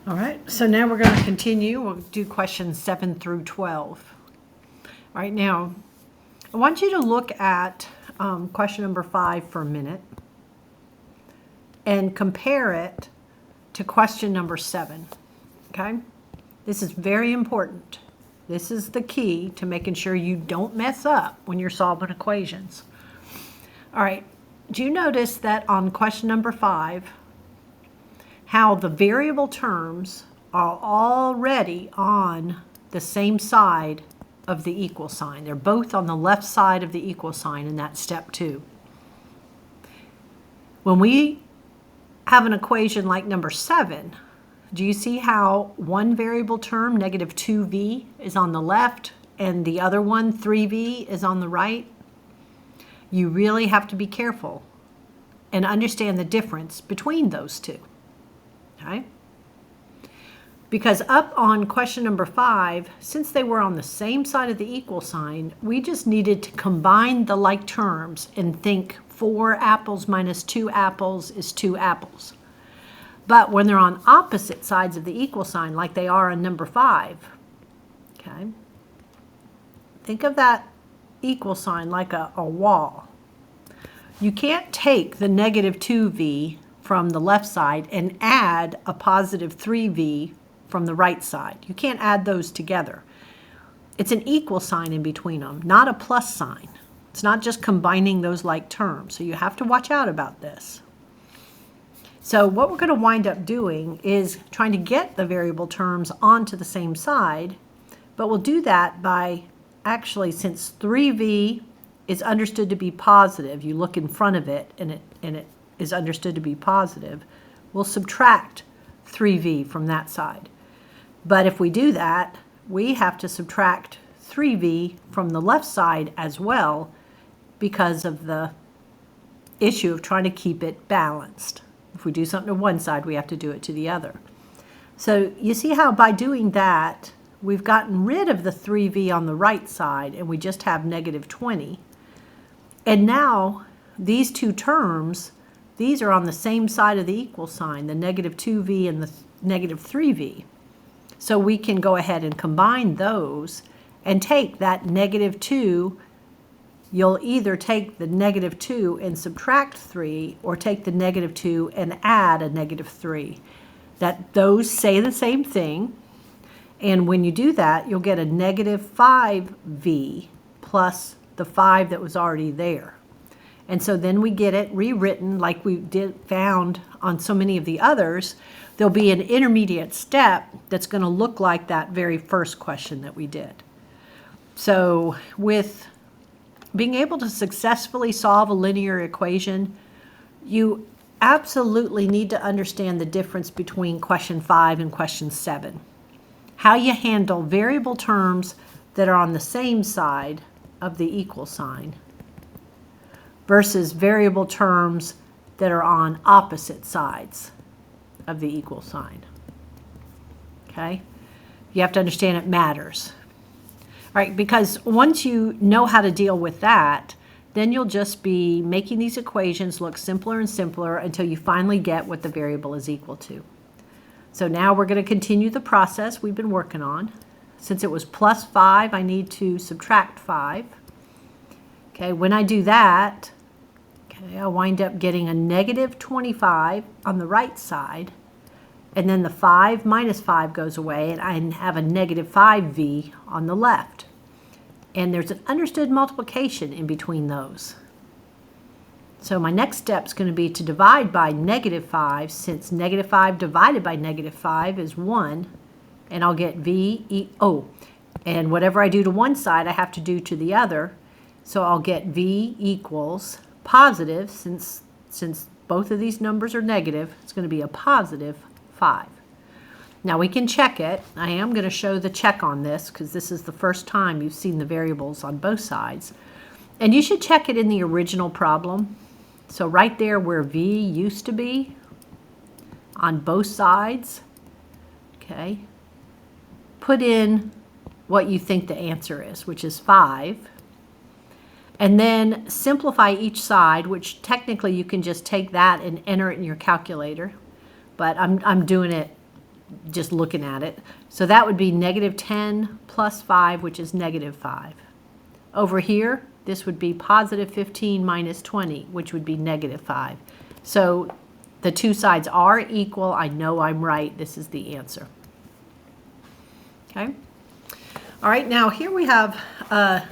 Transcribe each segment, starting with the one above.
All right, so now we're going to continue. We'll do questions 7 through 12. All right, now I want you to look at question number 5 for a minute and compare it to question number 7, okay? This is very important. This is the key to making sure you don't mess up when you're solving equations. All right, do you notice that on question number 5, how the variable terms are already on the same side of the equal sign? They're both on the left side of the equal sign in that step 2. When we have an equation like number 7, do you see how one variable term, negative 2v, is on the left and the other one, 3v, is on the right? You really have to be careful and understand the difference between those two. Okay? Because up on question number 5, since they were on the same side of the equal sign, we just needed to combine the like terms and think 4 apples minus 2 apples is 2 apples. But when they're on opposite sides of the equal sign, like they are on number 5, okay, think of that equal sign like a wall. You can't take the negative 2v from the left side and add a positive 3v from the right side. You can't add those together. It's an equal sign in between them, not a plus sign. It's not just combining those like terms. So you have to watch out about this. So what we're going to wind up doing is trying to get the variable terms onto the same side, but we'll do that by actually, since 3v is understood to be positive, you look in front of it and it is understood to be positive, we'll subtract 3v from that side. But if we do that, we have to subtract 3v from the left side as well because of the issue of trying to keep it balanced. If we do something to one side, we have to do it to the other. So you see how by doing that, we've gotten rid of the 3v on the right side and we just have negative 20. And now these two terms, these are on the same side of the equal sign, the negative 2v and the negative 3v. So we can go ahead and combine those and take that negative 2. You'll either take the negative 2 and subtract 3, or take the negative 2 and add a negative 3. Those say the same thing. And when you do that, you'll get a negative 5v plus the 5 that was already there. And so then we get it rewritten like we found on so many of the others. There'll be an intermediate step that's going to look like that very first question that we did. So with being able to successfully solve a linear equation, you absolutely need to understand the difference between question 5 and question 7. How you handle variable terms that are on the same side of the equal sign versus variable terms that are on opposite sides of the equal sign. Okay? You have to understand it matters. All right, because once you know how to deal with that, then you'll just be making these equations look simpler and simpler until you finally get what the variable is equal to. So now we're going to continue the process we've been working on. Since it was plus 5, I need to subtract 5. Okay, when I do that, okay, I'll wind up getting a negative 25 on the right side, and then the 5 minus 5 goes away, and I have a negative 5v on the left. And there's an understood multiplication in between those. So my next step is going to be to divide by negative 5, since negative 5 divided by negative 5 is 1, and I'll get and whatever I do to one side, I have to do to the other. So I'll get v equals positive, since both of these numbers are negative, it's going to be a positive 5. Now we can check it. I am going to show the check on this because this is the first time you've seen the variables on both sides. And you should check it in the original problem. So right there where v used to be on both sides, okay, put in what you think the answer is, which is 5. And then simplify each side, which technically you can just take that and enter it in your calculator. But I'm doing it just looking at it. So that would be negative 10 plus 5, which is negative 5. Over here, this would be positive 15 minus 20, which would be negative 5. So the two sides are equal. I know I'm right. This is the answer. Okay. All right, now here we have a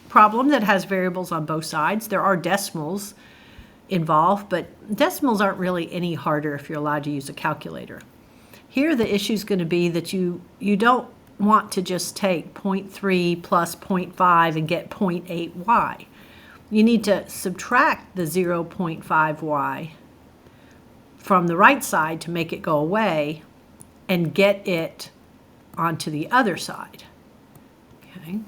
problem that has variables on both sides. There are decimals involved, but decimals aren't really any harder if you're allowed to use a calculator. Here the issue is going to be that you don't want to just take 0.3 plus 0.5 and get 0.8y. You need to subtract the 0.5y from the right side to make it go away and get it onto the other side. Okay.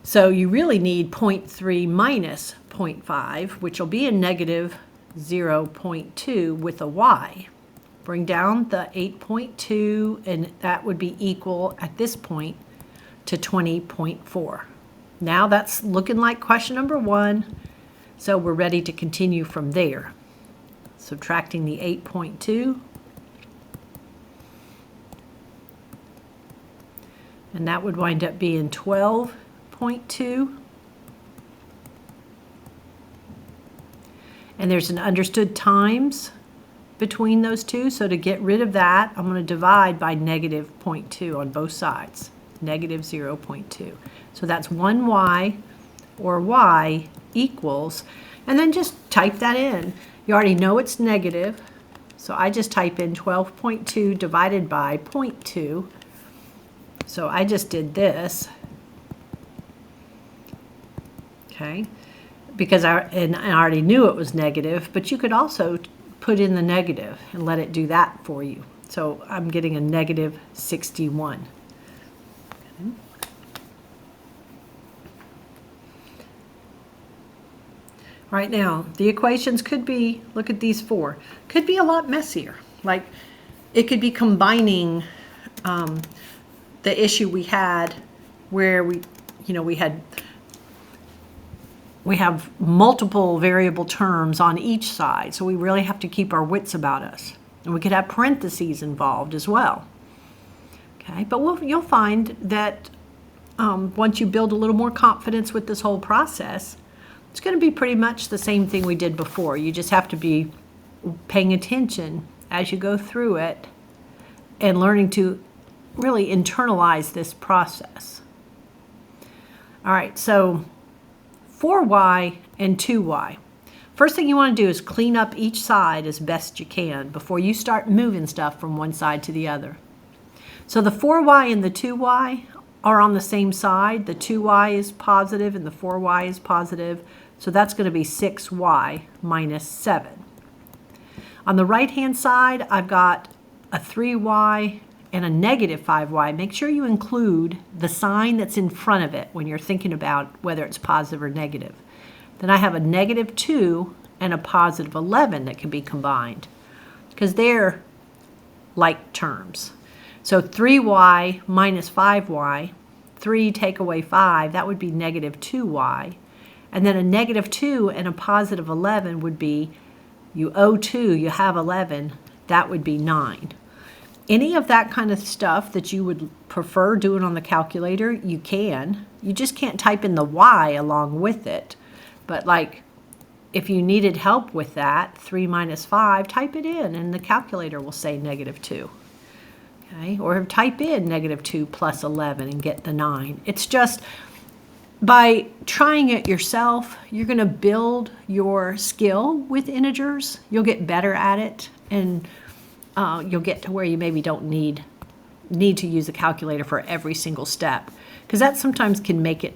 So you really need 0.3 minus 0.5, which will be a negative 0.2 with a y. Bring down the 8.2, and that would be equal at this point to 20.4. Now that's looking like question number 1, so we're ready to continue from there. Subtracting the 8.2, and that would wind up being 12.2. And there's an understood times between those two, so to get rid of that, I'm going to divide by negative 0.2 on both sides, negative 0.2. So that's 1y, or y equals, and then just type that in. You already know it's negative, so I just type in 12.2 divided by 0.2. So I just did this, okay, because I already knew it was negative, but you could also put in the negative and let it do that for you. So I'm getting a negative 61. Okay. All right, now the equations could be, look at these 4, could be a lot messier. Like it could be combining the issue we had where we have multiple variable terms on each side, so we really have to keep our wits about us. And we could have parentheses involved as well. Okay, but you'll find that once you build a little more confidence with this whole process, it's going to be pretty much the same thing we did before. You just have to be paying attention as you go through it and learning to really internalize this process. All right, so 4y and 2y. First thing you want to do is clean up each side as best you can before you start moving stuff from one side to the other. So the 4y and the 2y are on the same side. The 2y is positive and the 4y is positive. So that's going to be 6y minus 7. On the right-hand side, I've got a 3y and a negative 5y. Make sure you include the sign that's in front of it when you're thinking about whether it's positive or negative. Then I have a negative 2 and a positive 11 that can be combined because they're like terms. So 3y minus 5y, 3 take away 5, that would be negative 2y. And then a negative 2 and a positive 11 would be, you owe 2, you have 11, that would be 9. Any of that kind of stuff that you would prefer doing on the calculator, you can. You just can't type in the y along with it. But like, if you needed help with that, 3 minus 5, type it in and the calculator will say negative 2. Okay? Or type in negative 2 plus 11 and get the 9. It's just, by trying it yourself, you're going to build your skill with integers. You'll get better at it, and you'll get to where you maybe don't need to use a calculator for every single step, because that sometimes can make it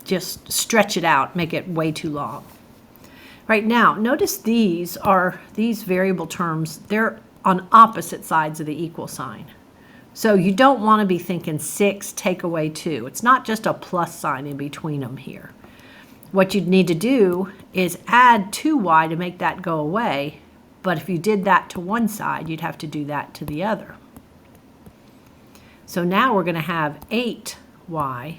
just stretch it out, make it way too long. Right now, notice these variable terms, they're on opposite sides of the equal sign. So you don't want to be thinking 6 take away 2. It's not just a plus sign in between them here. What you'd need to do is add 2y to make that go away. But if you did that to one side, you'd have to do that to the other. So now we're going to have 8y.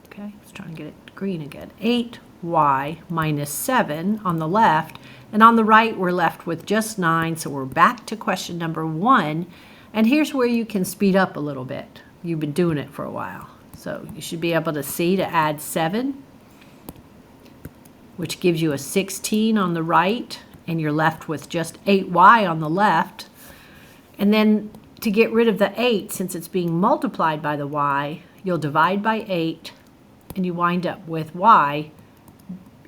Okay, let's try and get it green again. 8y minus 7 on the left. And on the right, we're left with just 9, so we're back to question number 1. And here's where you can speed up a little bit. You've been doing it for a while. So you should be able to see to add 7, which gives you a 16 on the right, and you're left with just 8y on the left. And then to get rid of the 8, since it's being multiplied by the y, you'll divide by 8, and you wind up with y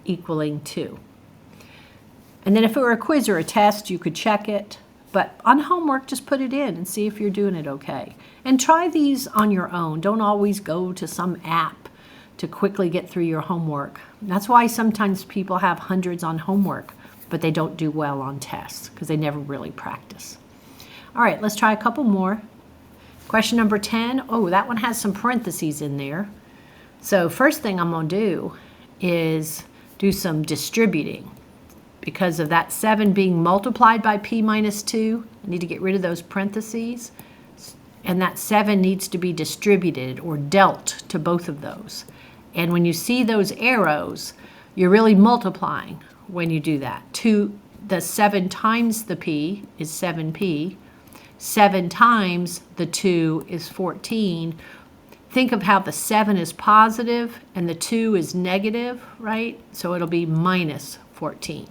equaling 2. And then if it were a quiz or a test, you could check it. But on homework, just put it in and see if you're doing it okay. And try these on your own. Don't always go to some app to quickly get through your homework. That's why sometimes people have hundreds on homework, but they don't do well on tests because they never really practice. All right, let's try a couple more. Question number 10. Oh, that one has some parentheses in there. So first thing I'm going to do is do some distributing. Because of that 7 being multiplied by p minus 2, I need to get rid of those parentheses. And that 7 needs to be distributed or dealt to both of those. And when you see those arrows, you're really multiplying when you do that. The 7 times the p is 7p. 7 times the 2 is 14. Think of how the 7 is positive and the 2 is negative, right? So it'll be minus 14.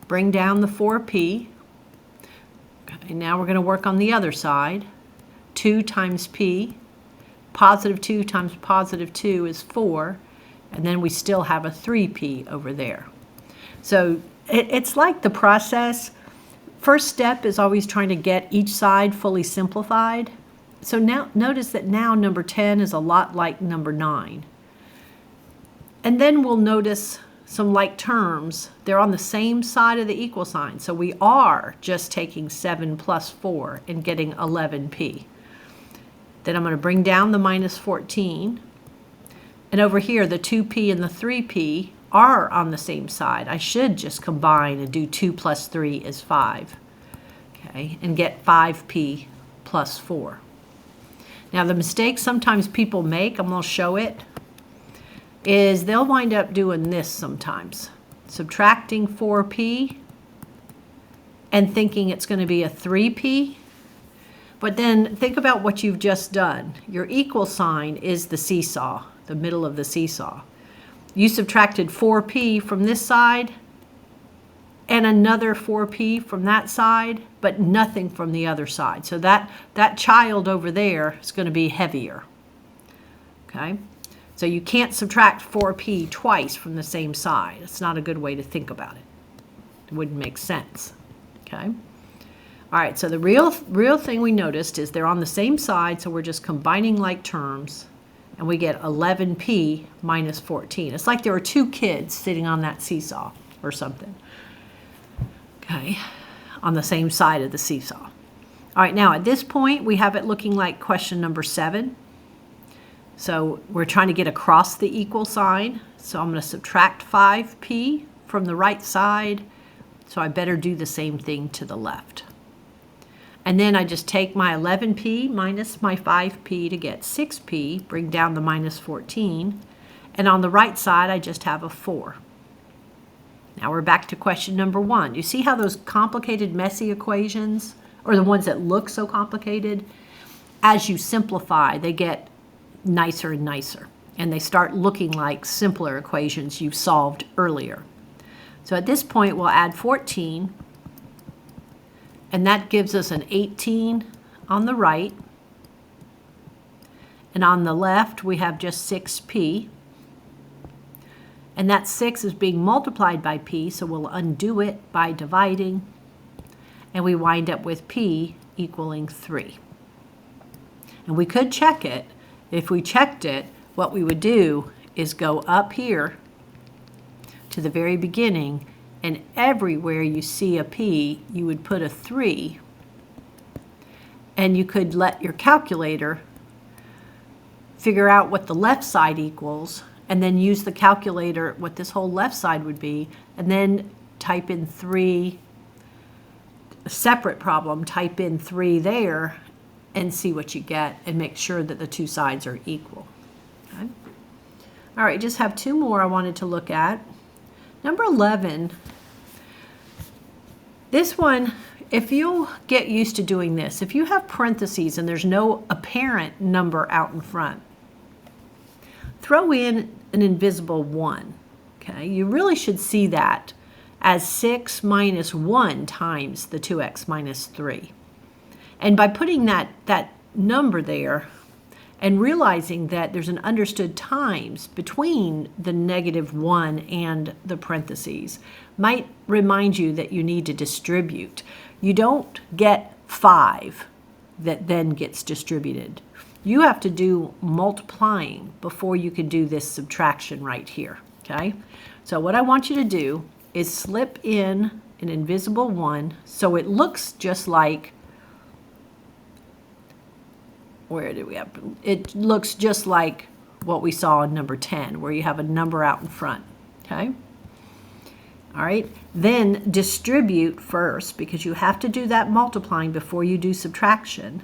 Bring down the 4p. Okay, now we're going to work on the other side. 2 times p. Positive 2 times positive 2 is 4. And then we still have a 3p over there. So it's like the process. First step is always trying to get each side fully simplified. So now notice that now number 10 is a lot like number 9. And then we'll notice some like terms. They're on the same side of the equal sign. So we are just taking 7 plus 4 and getting 11p. Then I'm going to bring down the minus 14. And over here, the 2p and the 3p are on the same side. I should just combine and do 2 plus 3 is 5. Okay, and get 5p plus 4. Now the mistake sometimes people make, I'm going to show it, is they'll wind up doing this sometimes. Subtracting 4p and thinking it's going to be a 3p. But then think about what you've just done. Your equal sign is the seesaw, the middle of the seesaw. You subtracted 4p from this side and another 4p from that side, but nothing from the other side. So that child over there is going to be heavier. Okay? So you can't subtract 4p twice from the same side. It's not a good way to think about it. It wouldn't make sense. Okay? All right, so the real thing we noticed is they're on the same side, so we're just combining like terms, and we get 11p minus 14. It's like there were 2 kids sitting on that seesaw or something. Okay, on the same side of the seesaw. All right, now at this point, we have it looking like question number 7. So we're trying to get across the equal sign. So I'm going to subtract 5p from the right side. So I better do the same thing to the left. And then I just take my 11p minus my 5p to get 6p, bring down the minus 14. And on the right side, I just have a 4. Now we're back to question number 1. You see how those complicated, messy equations, or the ones that look so complicated, as you simplify, they get nicer and nicer, and they start looking like simpler equations you've solved earlier. So at this point, we'll add 14, and that gives us an 18 on the right, and on the left, we have just 6p, and that 6 is being multiplied by p, so we'll undo it by dividing, and we wind up with p equaling 3. And we could check it. If we checked it, what we would do is go up here to the very beginning, and everywhere you see a p, you would put a 3, and you could let your calculator figure out what the left side equals, and then use the calculator what this whole left side would be, and then type in 3, a separate problem, type in 3 there, and see what you get, and make sure that the 2 sides are equal. Okay? All right, just have 2 more I wanted to look at. Number 11 This one, if you'll get used to doing this, if you have parentheses and there's no apparent number out in front, throw in an invisible 1. Okay, you really should see that as 6 minus 1 times the 2x minus 3. And by putting that number there and realizing that there's an understood times between the -1 and the parentheses might remind you that you need to distribute. You don't get 5 that then gets distributed. You have to do multiplying before you can do this subtraction right here, okay? So what I want you to do is slip in an invisible 1 so it looks just like, where did we have? It looks just like what we saw in number 10, where you have a number out in front, okay? All right, then distribute first because you have to do that multiplying before you do subtraction.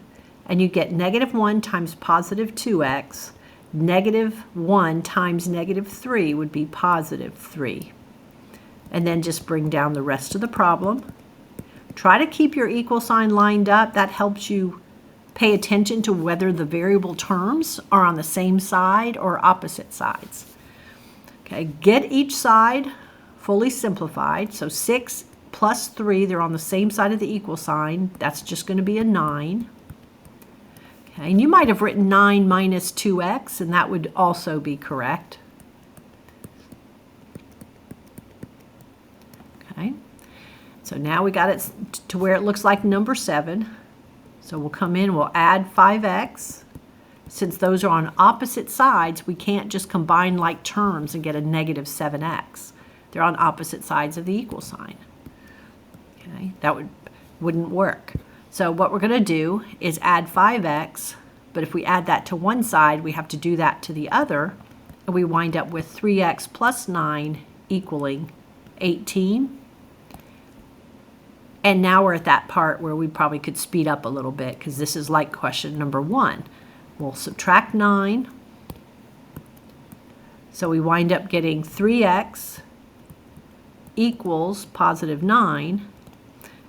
And you get -1 times positive 2x, -1 times -3 would be positive 3. And then just bring down the rest of the problem. Try to keep your equal sign lined up. That helps you pay attention to whether the variable terms are on the same side or opposite sides. Okay, get each side fully simplified. So 6 plus 3, they're on the same side of the equal sign. That's just going to be a 9. Okay, and you might have written 9 minus 2x, and that would also be correct. Okay, so now we got it to where it looks like number 7. So we'll come in, we'll add 5x. Since those are on opposite sides, we can't just combine like terms and get a -7x. They're on opposite sides of the equal sign. Okay, that wouldn't work. So what we're going to do is add 5x, but if we add that to one side, we have to do that to the other, and we wind up with 3x plus 9 equaling 18. And now we're at that part where we probably could speed up a little bit because this is like question number 1. We'll subtract 9. So we wind up getting 3x equals positive 9.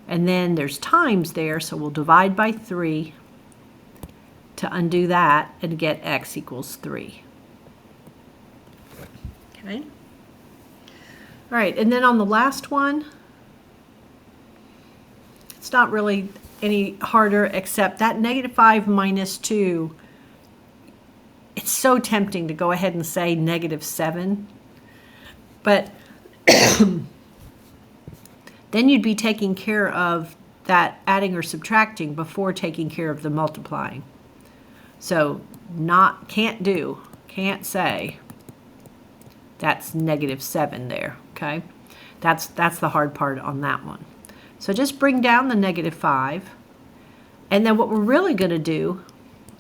And then there's times there, so we'll divide by 3 to undo that and get x equals 3. Okay. All right, and then on the last one, it's not really any harder except that -5 minus 2. It's so tempting to go ahead and say -7, but then you'd be taking care of that adding or subtracting before taking care of the multiplying. So can't say that's -7 there, okay? That's the hard part on that one. So just bring down the -5, and then what we're really going to do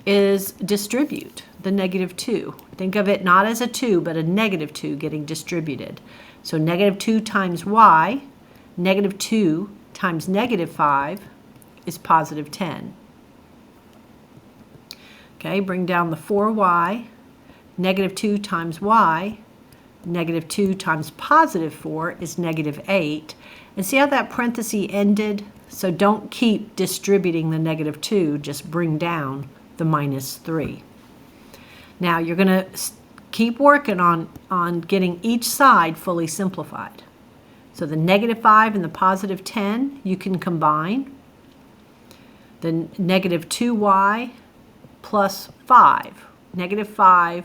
is distribute the -2. Think of it not as a 2, but a -2 getting distributed. So -2 times y, -2 times -5 is positive 10. Okay, bring down the 4y, -2 times y, -2 times positive 4 is -8. And see how that parenthesis ended? So don't keep distributing the -2, just bring down the -3. Now you're going to keep working on getting each side fully simplified. So the -5 and the positive 10 you can combine. The -2y plus 5. -5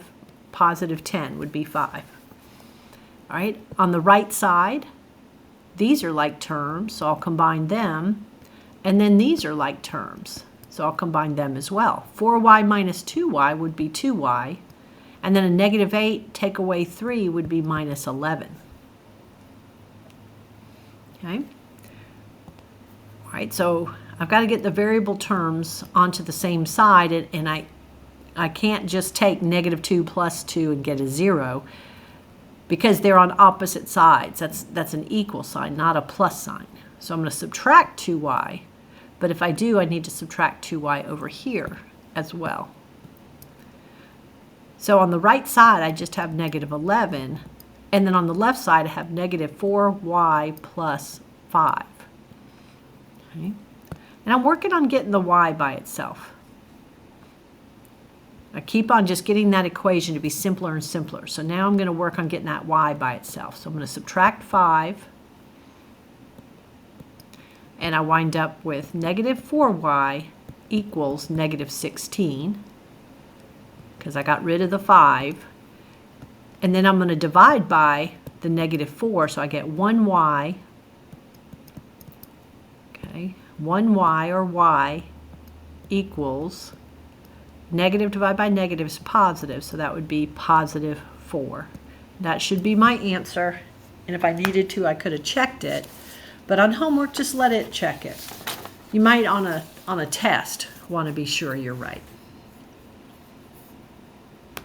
positive 10 would be 5. All right, on the right side, these are like terms, so I'll combine them. And then these are like terms, so I'll combine them as well. 4y minus 2y would be 2y. And then a -8 take away 3 would be -11. Okay? All right, so I've got to get the variable terms onto the same side, and I can't just take -2 plus 2 and get a 0. Because they're on opposite sides. That's an equal sign, not a plus sign. So I'm going to subtract 2y, but if I do, I need to subtract 2y over here as well. So on the right side, I just have -11, and then on the left side, I have -4y plus 5. Okay. And I'm working on getting the y by itself. I keep on just getting that equation to be simpler and simpler. So now I'm going to work on getting that y by itself. So I'm going to subtract 5. And I wind up with negative 4y equals negative 16. Because I got rid of the 5. And then I'm going to divide by the negative 4. So I get 1y. Okay. 1y or y equals negative divided by negative is positive, so that would be positive 4. That should be my answer, and if I needed to, I could have checked it, but on homework, just let it check it. You might on a test want to be sure you're right.